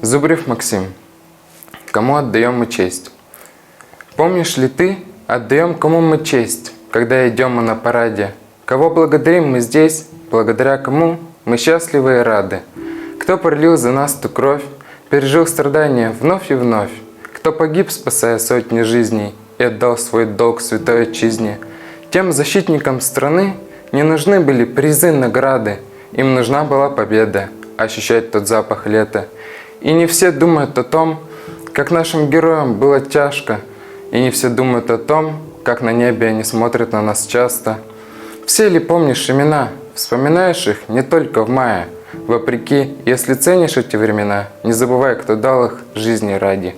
Зубрев Максим. Кому отдаем мы честь? Помнишь ли ты, отдаем кому мы честь, когда идем мы на параде? Кого благодарим мы здесь, благодаря кому мы счастливы и рады? Кто пролил за нас ту кровь, пережил страдания вновь и вновь? Кто погиб, спасая сотни жизней, и отдал свой долг святой отчизне? Тем защитникам страны не нужны были призы, награды, им нужна была победа, ощущать тот запах лета. И не все думают о том, как нашим героям было тяжко, и не все думают о том, как на небе они смотрят на нас часто. Все ли помнишь имена, вспоминаешь их не только в мае? Вопреки, если ценишь эти времена, не забывай, кто дал их жизни ради.